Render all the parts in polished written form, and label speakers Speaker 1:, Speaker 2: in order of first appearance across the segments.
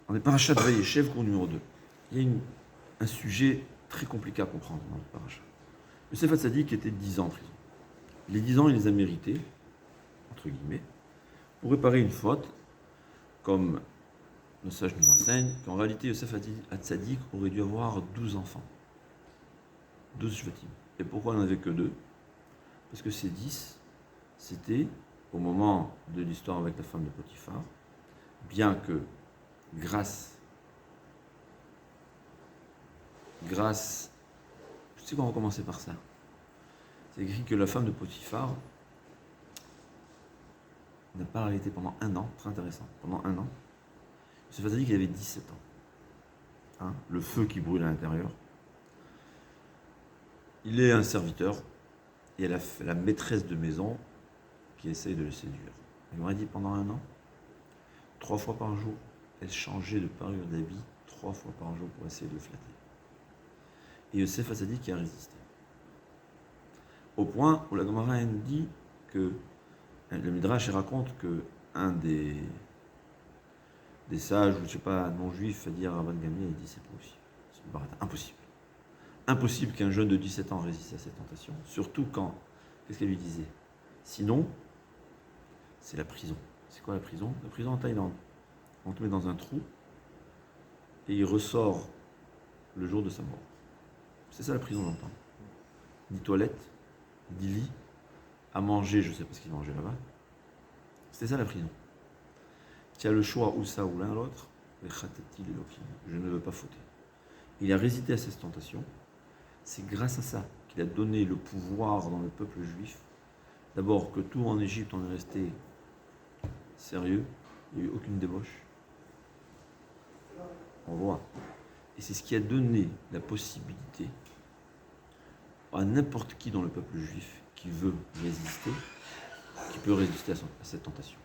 Speaker 1: On est parachat de Vayeshev, cours numéro 2. Il y a un sujet très compliqué à comprendre dans le parachat. Yosef Hatzadik était 10 ans en prison. Les 10 ans, il les a mérités, entre guillemets, pour réparer une faute, comme le sage nous enseigne, qu'en réalité, Yosef Hatzadik aurait dû avoir 12 enfants. 12 shvatim. Et pourquoi il n'en avait que 2? Parce que ces 10, c'était, au moment de l'histoire avec la femme de Potiphar, bien que grâce, je sais qu'on va commencer par ça. C'est écrit que la femme de Potiphar n'a pas arrêté pendant un an, très intéressant, pendant un an. Yosef Hatzadik, il avait 17 ans. Le feu qui brûle à l'intérieur. Il est un serviteur, et il y a la maîtresse de maison qui essaye de le séduire. Il m'aurait dit pendant un an, 3 fois par jour, elle changeait de parure d'habit 3 fois par jour pour essayer de le flatter. Et Yosef Hatzadik qui a résisté. Au point où la Gemara nous dit que le Midrash raconte que un des sages, ou je ne sais pas, non-juifs, à dire à Rabban Gamliel, il dit c'est pas possible. C'est impossible. Impossible qu'un jeune de 17 ans résiste à cette tentation, surtout quand, qu'est-ce qu'elle lui disait? Sinon, c'est la prison. C'est quoi la prison? La prison en Thaïlande. On te met dans un trou et il ressort le jour de sa mort. C'est ça la prison dans le temps. Ni toilette, ni lit, à manger, je ne sais pas ce qu'il mangeait là-bas. C'était ça la prison. Tu as le choix ou ça ou l'un l'autre, je ne veux pas fauter. Il a résisté à cette tentation. C'est grâce à ça qu'il a donné le pouvoir dans le peuple juif. D'abord que tout en Égypte, on est resté sérieux, il n'y a eu aucune débauche. On voit. Et c'est ce qui a donné la possibilité à n'importe qui dans le peuple juif qui veut résister, qui peut résister à cette tentation.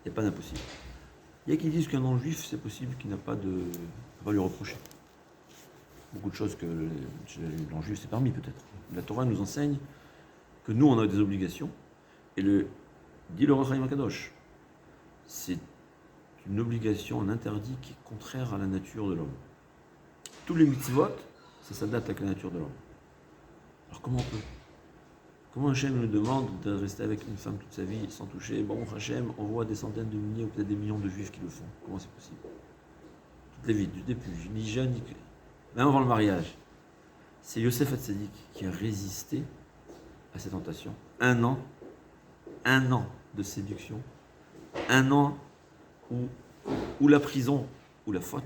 Speaker 1: Il n'y a pas d'impossible. Il y a qui disent qu'un non-juif, c'est possible qu'il n'a pas de... On va lui reprocher. Beaucoup de choses que les non-juifs s'est permis peut-être. La Torah nous enseigne que nous, on a des obligations. Et dit le Rav Chaim Akadosh, c'est une obligation, un interdit qui est contraire à la nature de l'homme. Tous les mitzvot, ça s'adapte avec la nature de l'homme. Alors comment Hachem nous demande de rester avec une femme toute sa vie sans toucher? Bon, Hachem, on voit des centaines de milliers ou peut-être des millions de juifs qui le font. Comment c'est possible? Toutes les vies, du début, ni jeune, ni... Même avant le mariage. C'est Yosef Hatzadik qui a résisté à cette tentation. Un an de séduction, un an où la prison, ou la faute,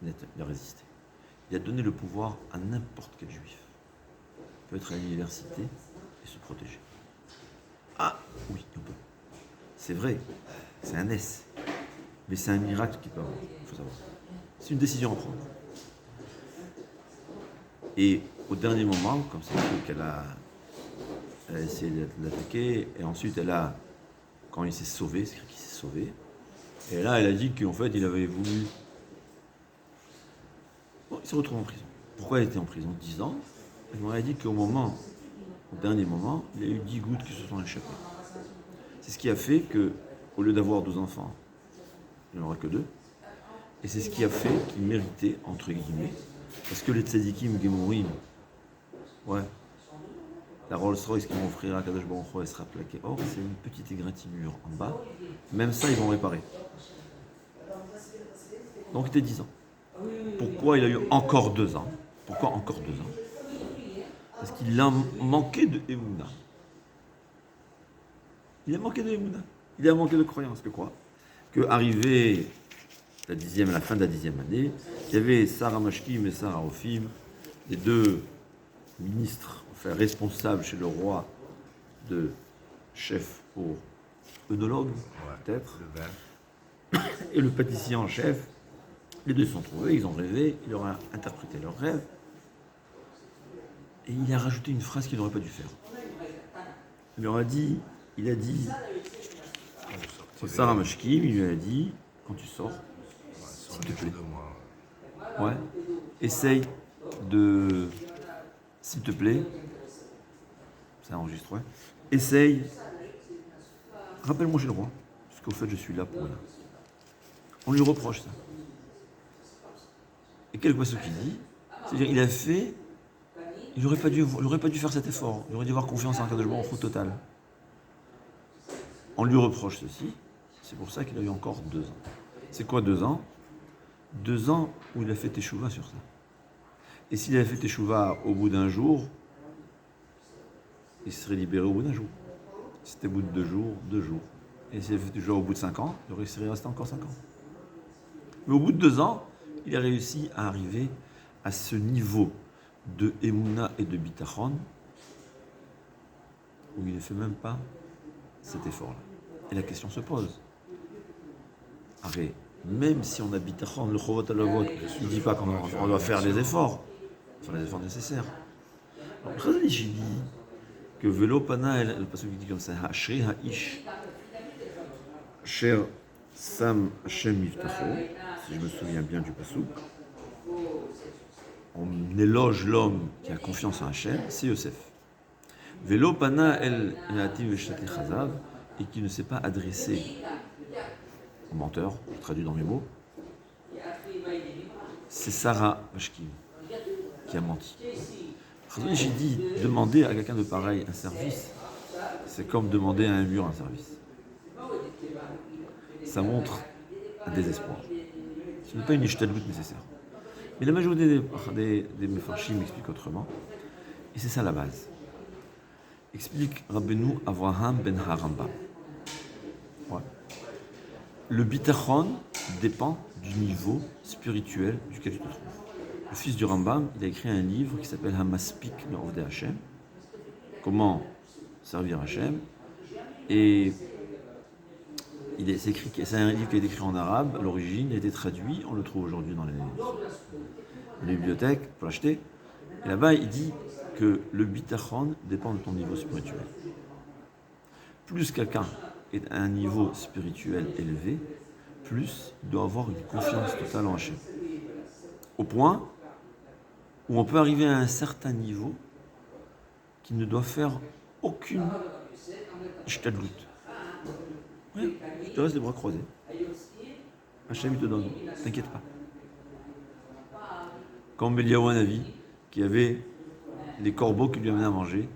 Speaker 1: il a résisté. Il a donné le pouvoir à n'importe quel juif. Il peut être à l'université et se protéger. Ah, oui, on peut. C'est vrai, c'est un S. Mais c'est un miracle qu'il peut avoir, il faut savoir. C'est une décision à prendre. Et au dernier moment, comme c'est écrit qu'elle a essayé de l'attaquer, et ensuite quand il s'est sauvé, c'est écrit qu'il s'est sauvé, et là elle a dit qu'en fait il avait voulu... Bon, il se retrouve en prison. Pourquoi il était en prison? 10 ans. Elle m'aurait dit qu'au dernier moment, il y a eu 10 gouttes qui se sont échappées. C'est ce qui a fait que, au lieu d'avoir 12 enfants, il n'en aura que 2. Et c'est ce qui a fait qu'il méritait, entre guillemets, parce que les tzadikim gemurim, la Rolls-Royce qu'ils vont offrir à Kadosh Baruch Hu, elle sera plaquée. Or, c'est une petite égratignure en bas. Même ça, ils vont réparer. Donc, il était 10 ans. Pourquoi il a eu encore 2 ans? Pourquoi encore 2 ans? Parce qu'il a manqué de Emouna. Il a manqué de Emouna. Il a manqué de croyance. Que quoi? Que arrivé à la fin de la 10e année, il y avait Sarah Mashkim et Sarah Ophim, les 2 ministres, responsables chez le roi de chef pour œnologue, peut-être, et le pâtissier en chef. Les 2 se sont trouvés, ils ont rêvé, il leur a interprété leurs rêves, et il a rajouté une phrase qu'il n'aurait pas dû faire. Il a dit, Sarah Mashkim, il lui a dit, quand tu sors, s'il te plaît, essaye de, s'il te plaît, ça enregistre, essaye, rappelle-moi chez le roi, parce qu'au fait je suis là pour rien. On lui reproche ça. Et quel pasuk qu'il dit? C'est-à-dire, il a fait. Il n'aurait pas dû faire cet effort. Il aurait dû avoir confiance en Kadosh Baruch Hu total. On lui reproche ceci. C'est pour ça qu'il a eu encore 2 ans. C'est quoi 2 ans? 2 ans où il a fait teshuva sur ça. Et s'il avait fait teshuva au bout d'un jour, il serait libéré au bout d'un jour. Si c'était au bout de 2 jours, 2 jours. Et s'il avait fait teshuva au bout de 5 ans, il serait resté encore 5 ans. Mais au bout de 2 ans, il a réussi à arriver à ce niveau de Emouna et de Bitachon où il ne fait même pas cet effort-là. Et la question se pose. Arrête. Même si on a Bitachon, le Chovot Alavot, je ne dis pas qu'on doit faire les efforts nécessaires. Alors, Chazal dit que Velo Pana, le passage dit comme ça, Ha'ashri Ha'ish, Cher Sam Hashem Miftacho, si je me souviens bien du passage, on éloge l'homme qui a confiance en Hashem, c'est Yosef. Velo Pana El Nativ Veshtati Chazav, et qui ne s'est pas adressé au menteur, traduit dans mes mots, c'est Sarah Vashkim qui a menti. J'ai dit, demander à quelqu'un de pareil un service, c'est comme demander à un mur un service. Ça montre un désespoir. Ce n'est pas une ishtadlout nécessaire. Mais la majorité des mefarshim expliquent autrement, et c'est ça la base. Explique Rabbeinu Avraham ben Harambam. Ouais. Le bitachon dépend du niveau spirituel duquel tu te trouves. Le fils du Rambam, il a écrit un livre qui s'appelle Hamaspik Me'ovdei Hashem. Comment servir Hashem. Et c'est un livre qui a été écrit en arabe à l'origine, il a été traduit, on le trouve aujourd'hui dans les bibliothèques pour l'acheter. Et là-bas, il dit que le bitachon dépend de ton niveau spirituel. Plus quelqu'un est à un niveau spirituel élevé, plus il doit avoir une confiance totale en Hashem. Au point où on peut arriver à un certain niveau qui ne doit faire aucune ishtadlout. Oui, tu te restes les bras croisés. Hashem il te donne, t'inquiète pas. Comme Eliyahu Hanavi, qui avait les corbeaux qui lui amenaient à manger,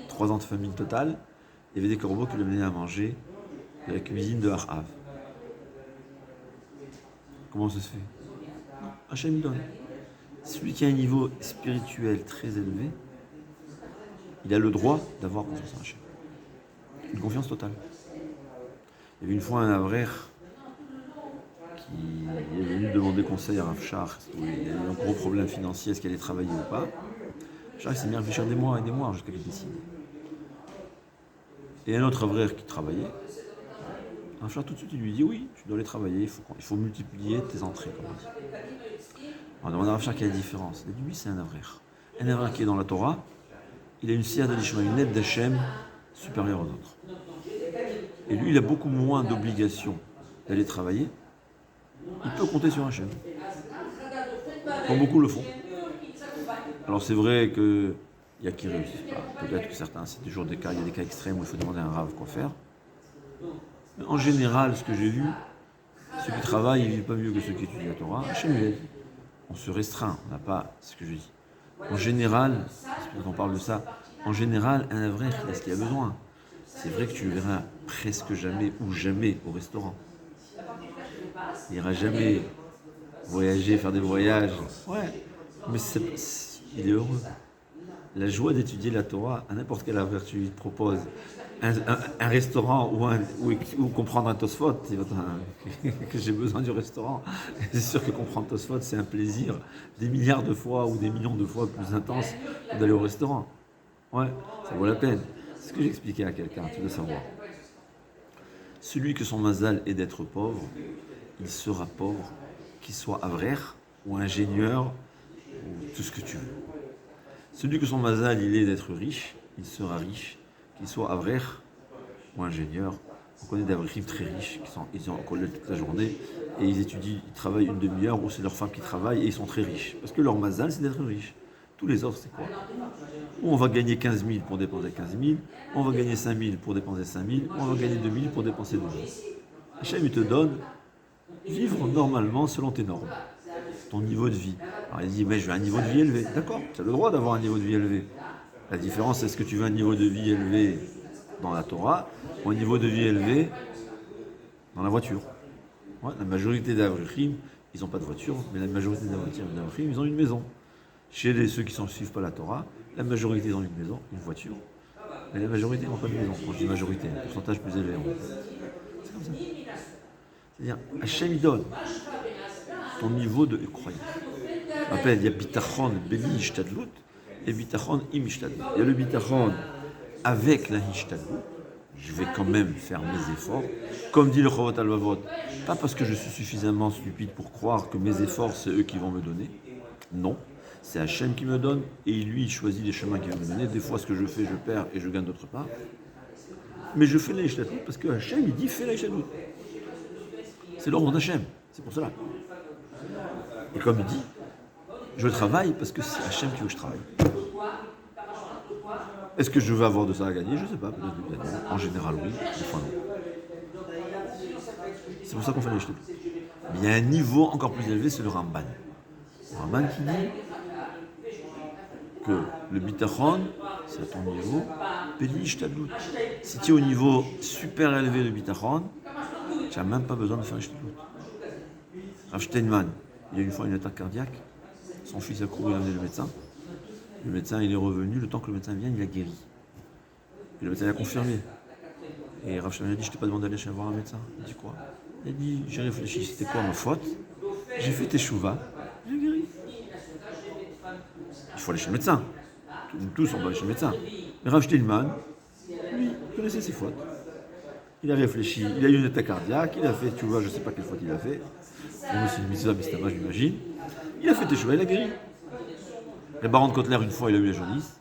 Speaker 1: 3 ans de famine totale, il y avait des corbeaux qui lui amenaient à manger de la cuisine de Achav. Comment ça se fait? Hashem il donne. Celui qui a un niveau spirituel très élevé, il a le droit d'avoir confiance en Hashem. Une confiance totale. Il y avait une fois un avrer qui est venu demander conseil à Rav Shach. Il a eu un gros problème financier, est-ce qu'il allait travailler ou pas. Shach s'est mis à réfléchir des mois et des mois jusqu'à qu'il décide. Et un autre avrer qui travaillait, Rav Shach tout de suite il lui dit oui, tu dois aller travailler, il faut multiplier tes entrées, comme on dit. On demande à Rav Shach quelle est la différence. Il dit lui c'est un avrer. Un avrer qui est dans la Torah, il a une siyata d'Ishma, une aide d'Hachem supérieure aux autres. Et lui, il a beaucoup moins d'obligations d'aller travailler. Il peut compter sur Hachem. Comme beaucoup le font. Alors c'est vrai qu'il y a qui ne réussissent pas. Peut-être que certains, c'est toujours des cas, il y a des cas extrêmes où il faut demander à un rave quoi faire. Mais en général, ce que j'ai vu, ceux qui travaillent, ils ne vivent pas mieux que ceux qui étudient la Torah. Hachem lui aide. On se restreint, on n'a pas ce que je dis. En général, quand on parle de ça, en général, un avray, il a ce qu'il a besoin. C'est vrai que tu le verras presque jamais ou jamais au restaurant. Il n'ira jamais voyager, faire des voyages. Ouais, mais il est heureux. La joie d'étudier la Torah, à n'importe quelle avray tu lui proposes, un restaurant ou comprendre un Tosfot, que j'ai besoin du restaurant. C'est sûr que comprendre Tosfot, c'est un plaisir des milliards de fois ou des millions de fois plus intense que d'aller au restaurant. Ouais, ça vaut la peine. C'est ce que j'expliquais à quelqu'un, tu dois savoir. Celui que son mazal est d'être pauvre, il sera pauvre, qu'il soit avrer ou ingénieur ou tout ce que tu veux. Celui que son mazal il est d'être riche, il sera riche, qu'il soit avrer ou ingénieur. On connaît des avrichim très riches ils sont en collège toute la journée et ils étudient, ils travaillent une demi-heure ou c'est leur femme qui travaille et ils sont très riches. Parce que leur mazal c'est d'être riche. Tous les autres, c'est quoi? Ou on va gagner 15 000 pour dépenser 15 000, on va gagner 5 000 pour dépenser 5 000, ou on va gagner 2 000 pour dépenser 2 000. Hachem, il te donne vivre normalement selon tes normes, ton niveau de vie. Alors il dit, mais je veux un niveau de vie élevé. D'accord, tu as le droit d'avoir un niveau de vie élevé. La différence, est-ce que tu veux un niveau de vie élevé dans la Torah ou un niveau de vie élevé dans la voiture? Ouais, la majorité des Avrichim, ils n'ont pas de voiture, mais la majorité des Avrichim, ils ont une maison. Chez ceux qui ne suivent pas la Torah, la majorité ils ont une maison, une voiture. Mais la majorité n'ont pas de maison. Quand je dis majorité, un pourcentage plus élevé. C'est comme ça. C'est-à-dire, Hachem il donne ton niveau de croyance. Je rappelle, il y a bitachon beli ishtadlut et bitachon im ishtadlut. Il y a le bitachon avec la ishtadlut. Je vais quand même faire mes efforts. Comme dit le Chovot Halvavot, pas parce que je suis suffisamment stupide pour croire que mes efforts, c'est eux qui vont me donner. Non, c'est Hachem qui me donne et lui, il choisit les chemins qu'il va me donner. Des fois, ce que je fais, je perds et je gagne d'autre part. Mais je fais la ishtadlut parce que Hachem, il dit fais la ishtadlut. C'est l'ordre d'Hachem, c'est pour cela. Et comme il dit, je travaille parce que c'est Hachem qui veut que je travaille. Est-ce que je veux avoir de ça à gagner? Je ne sais pas, peut-être. En général, oui, des fois non. C'est pour ça qu'on fait les jetés. Mais il y a un niveau encore plus élevé, c'est le Ramban. Le Ramban qui dit que le bitachon, c'est à ton niveau, Peli Ishtadlut. Si tu es au niveau super élevé de bitachon, tu n'as même pas besoin de faire Ishtadlut. Rav Steinman, il y a une fois une attaque cardiaque, son fils a couru amener le médecin. Le médecin, il est revenu, le temps que le médecin vienne, il a guéri. Et le médecin l'a confirmé. Et Rav Steinman a dit, je t'ai pas demandé d'aller voir un médecin. Il dit quoi? Il a dit, j'ai réfléchi, c'était quoi ma faute? J'ai fait teshuva, j'ai guéri. Il faut aller chez le médecin. Nous tous, on va aller chez le médecin. Mais Rav Steinman, lui, connaissait ses fautes. Il a réfléchi, il a eu une attaque cardiaque, il a fait teshuva, je ne sais pas quelle faute il a fait. Pour nous, c'est une mitzvah bistama, j'imagine. Il a fait teshuva, il a guéri. Le baron de Kotler, une fois, il a eu la jaunisse.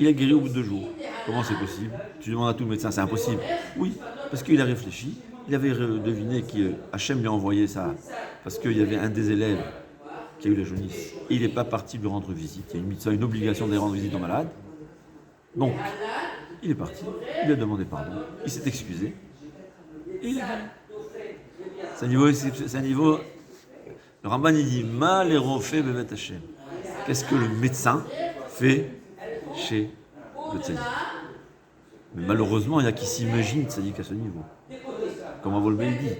Speaker 1: Il a guéri au bout de 2 jours. Comment c'est possible? Tu demandes à tout le médecin, c'est impossible. Oui, parce qu'il a réfléchi. Il avait deviné qu'Hachem lui a envoyé ça parce qu'il y avait un des élèves qui a eu la jaunisse. Et il n'est pas parti lui rendre visite. Il y a une mitzvah, une obligation d'aller rendre visite aux malades. Donc, il est parti. Il a demandé pardon. Il s'est excusé. Et il a guéri. C'est un niveau. Le Ramban il dit mal et refait bevet Hachem. Qu'est-ce que le médecin fait chez le tzaddik? Mais malheureusement, il y a qui s'imaginent tzaddik à ce niveau. Comme Avolbey dit,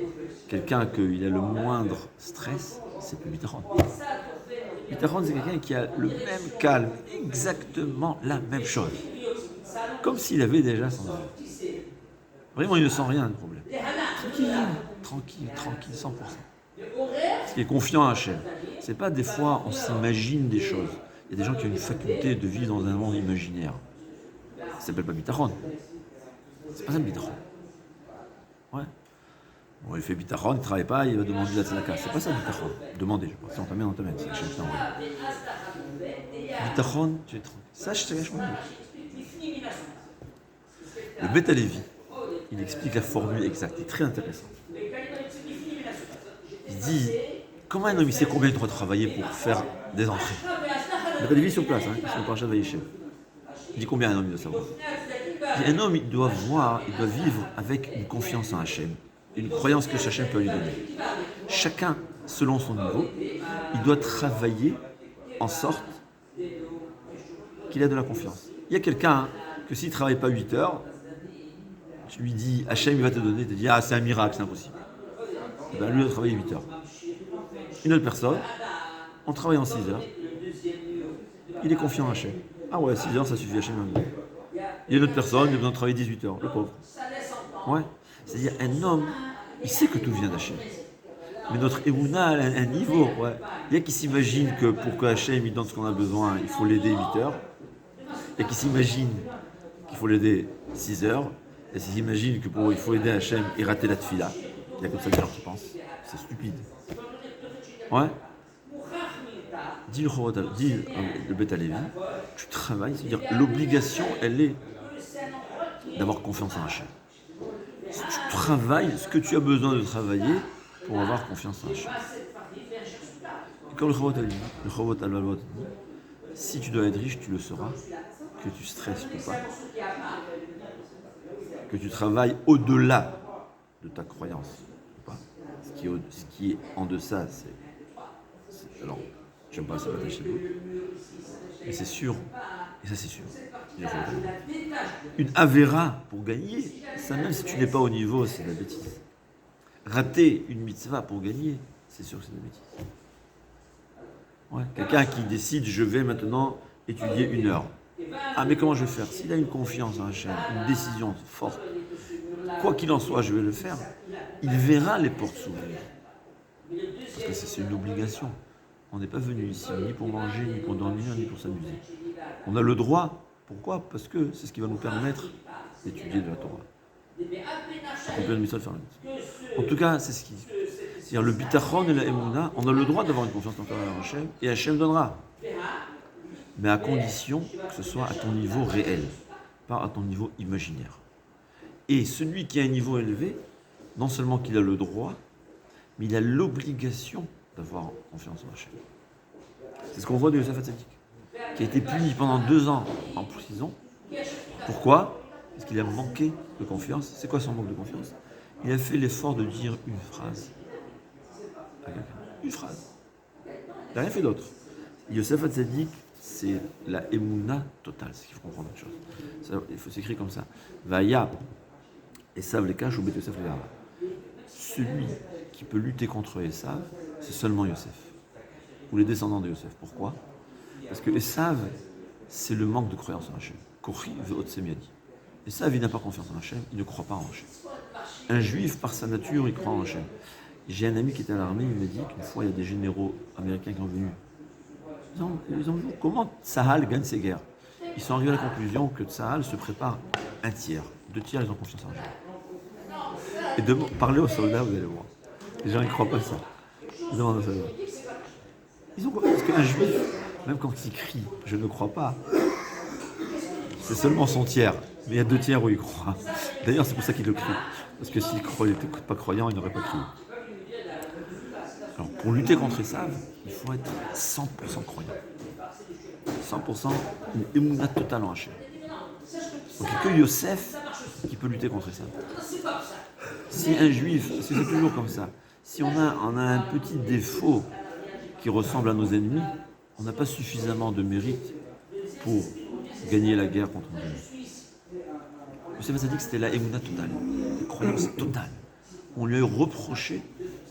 Speaker 1: quelqu'un qui a le moindre stress, c'est plus bitachon. Bitachon, c'est quelqu'un qui a le même calme, exactement la même chose. Comme s'il avait déjà son vie. Vraiment, il ne sent rien de problème. Tranquille, 100%. Ce qui est confiant à Hachem. C'est pas des fois on s'imagine des choses. Il y a des gens qui ont une faculté de vivre dans un monde imaginaire. Ça s'appelle pas bitachon. C'est pas ça le bitachon. Ouais. Bon, il fait bitachon, il ne travaille pas, il va demander de la tzedaka. C'est pas ça le bitachon. Demandez, je pense. Si on t'amène, on t'amène. C'est Hachem qui t'envoie. Bitachon, tu es tranquille. Ça, je sais vachement mieux. Le Beth Halevi, il explique la formule exacte. Il est très intéressant. Il dit, comment un homme il sait combien il doit travailler pour faire des entrées? Il n'a pas de vie sur place, ils sont par Vaïchem. Il dit combien un homme il doit savoir? Il dit, un homme il doit vivre avec une confiance en Hachem, une croyance que Hachem peut lui donner. Chacun, selon son niveau, il doit travailler en sorte qu'il ait de la confiance. Il y a quelqu'un que s'il ne travaille pas 8 heures, tu lui dis Hachem il va te donner, il te dit ah c'est un miracle, c'est impossible. Et bien, lui il doit travailler 8 heures. Une autre personne, on travaille en 6 heures. Il est confiant en Hachem. Ah ouais, 6 heures, ça suffit, Hachem. Il y a une autre personne, il a besoin de travailler 18 heures, le pauvre. Ouais. C'est-à-dire, un homme, il sait que tout vient d'Hachem. Mais notre émouna a un niveau. Ouais. Il y a qui s'imaginent que pour que Hachem il donne ce qu'on a besoin, il faut l'aider 8 heures. Il y a qui s'imaginent qu'il faut l'aider 6 heures. Et qui s'imaginent qu'il faut aider Hachem et rater la tefila. Il y a comme ça des gens qui pensent. C'est stupide. Ouais. Dit le Beth Halevi, tu travailles, c'est-à-dire l'obligation, elle est d'avoir confiance en Hachem. Si tu travailles ce que tu as besoin de travailler pour avoir confiance en Hachem. Et comme le Chovot Halvavot dit, si tu dois être riche, tu le seras, que tu stresses ou pas, que tu travailles au-delà de ta croyance ou pas. Ce qui ce qui est en deçà, alors, j'aime pas ça m'attacher chez vous, mais c'est sûr, et ça c'est sûr. Une Avera pour gagner, ça même si tu n'es pas au niveau, c'est de la bêtise. Rater une mitzvah pour gagner, c'est sûr que c'est de la bêtise. Ouais. Quelqu'un qui décide, je vais maintenant étudier 1 heure. Ah, mais comment je vais faire? S'il a une confiance en Hachem, une décision forte, quoi qu'il en soit, je vais le faire, il verra les portes s'ouvrir. Parce que c'est une obligation. On n'est pas venu ici ni pour manger, ni pour dormir, ni pour s'amuser. On a le droit. Pourquoi? Parce que c'est ce qui va nous permettre d'étudier de la Torah. En tout cas, c'est ce qui... C'est-à-dire le bitachon et la emuna, on a le droit d'avoir une confiance en Hachem, et Hachem donnera. Mais à condition que ce soit à ton niveau réel, pas à ton niveau imaginaire. Et celui qui a un niveau élevé, non seulement qu'il a le droit, mais il a l'obligation d'avoir confiance en Hachem. C'est ce qu'on voit de Yosef Hatzadik, qui a été puni pendant 2 ans en prison. Pourquoi? Parce qu'il a manqué de confiance. C'est quoi son manque de confiance? Il a fait l'effort de dire une phrase à quelqu'un. Une phrase. Il n'a rien fait d'autre. Yosef Hatzadik, c'est la émouna totale. C'est ce qu'il faut comprendre une chose. Ça, il faut s'écrire comme ça. Vaya, Esav les cache ou Bet Yosef les Hara. Celui qui peut lutter contre Esav, c'est seulement Yosef. Ou les descendants de Yosef. Pourquoi? Parce que Esav, c'est le manque de croyance en Hachem. Kori ve'ot semiadi. Esav, il n'a pas confiance en Hachem, il ne croit pas en Hachem. Un juif, par sa nature, il croit en Hachem. J'ai un ami qui était à l'armée, il me dit qu'une fois, il y a des généraux américains qui sont venus. Ils ont vu comment Tsahal gagne ses guerres. Ils sont arrivés à la conclusion que Tsahal se prépare 1 tiers. 2 tiers, ils ont confiance en Hachem. Et de parler aux soldats, vous allez voir. Les gens, ils ne croient pas ça. Ils demandent aux soldats. Ils ont quoi? Parce qu'un juif, même quand il crie, je ne crois pas, c'est seulement son tiers. Mais il y a 2 tiers où il croit. D'ailleurs, c'est pour ça qu'il le crie. Parce que s'il n'était pas croyant, il n'aurait pas crié. Alors, pour lutter contre Esav, il faut être 100% croyant. 100% une émouna totale en Hachem. Donc il n'y a que Yosef qui peut lutter contre Esav. Si un juif, parce que c'est toujours comme ça, si on a un petit défaut qui ressemble à nos ennemis, on n'a pas suffisamment de mérite pour gagner la guerre contre nos ennemis. Yosef a dit que c'était la émouna totale, la croyance totale. On lui a reproché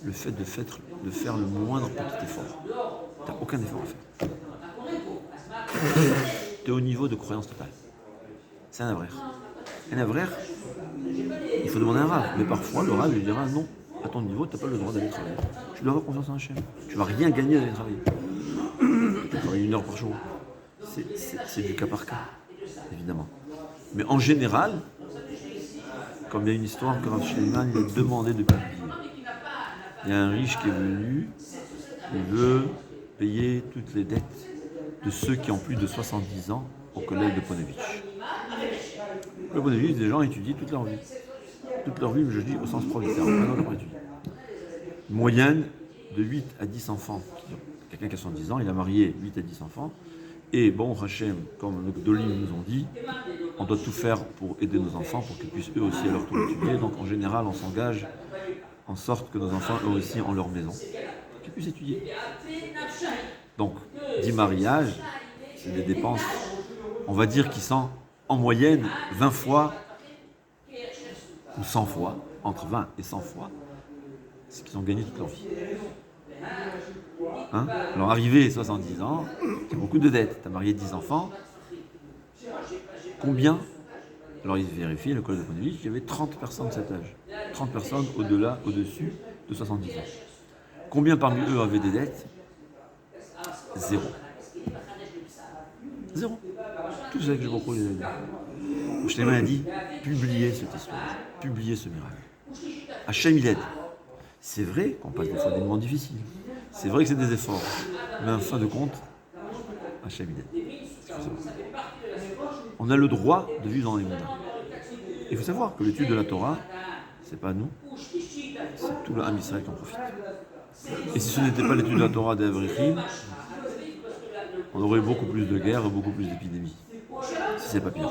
Speaker 1: le fait de faire le moindre petit effort. Tu n'as aucun effort à faire. Tu es au niveau de croyance totale. C'est un avraire. Un avraire, il faut demander un rave. Mais parfois, le rave lui dira non, à ton niveau, tu n'as pas le droit d'aller travailler. Tu dois avoir confiance en Hachem. Tu ne vas rien gagner d'aller travailler. Tu vas travailler 1 heure par jour. C'est du cas par cas, évidemment. Mais en général, comme il y a une histoire que Rav Shleiman il a demandé de publier. Il y a un riche qui est venu, il veut payer toutes les dettes de ceux qui ont plus de 70 ans au collège de Ponevitch. Le Ponevitch, des gens étudient toute leur vie. Toute leur vie, je dis au sens propre du terme, maintenant leur étudie. Moyenne de 8 à 10 enfants. Quelqu'un qui a 70 ans, il a marié 8 à 10 enfants. Et bon, Hachem, comme nos Gdolim nous ont dit, on doit tout faire pour aider nos enfants, pour qu'ils puissent eux aussi à leur tour étudier. Donc en général, on s'engage en sorte que nos enfants, eux aussi, ont leur maison, qu'ils puissent étudier. Donc, 10 mariages, c'est des dépenses, on va dire, qui sont en moyenne 20 fois ou 100 fois, entre 20 et 100 fois, ce qu'ils ont gagné toute leur vie. Hein? Alors, arrivé 70 ans, tu as beaucoup de dettes, tu as marié 10 enfants, combien? Alors, ils vérifient, le collège de Ponevitch, il y avait 30 personnes de cet âge. 30 personnes au-dessus de 70 ans. Combien parmi eux avaient des dettes? 0. 0. Tout ça que je propose les dettes. Shleiman a dit, publiez cette histoire, publiez ce miracle. Hachem, il aide. C'est vrai qu'on passe des fois des moments difficiles. C'est vrai que c'est des efforts. Mais en fin de compte, Hachem, il aide. On a le droit de vivre dans les mondes. Il faut savoir que l'étude de la Torah, c'est pas nous, c'est tout le Ham Israël qui en profite. Et si ce n'était pas l'étude de la Torah d'Avrichim, on aurait beaucoup plus de guerres et beaucoup plus d'épidémies. Si c'est pas pire.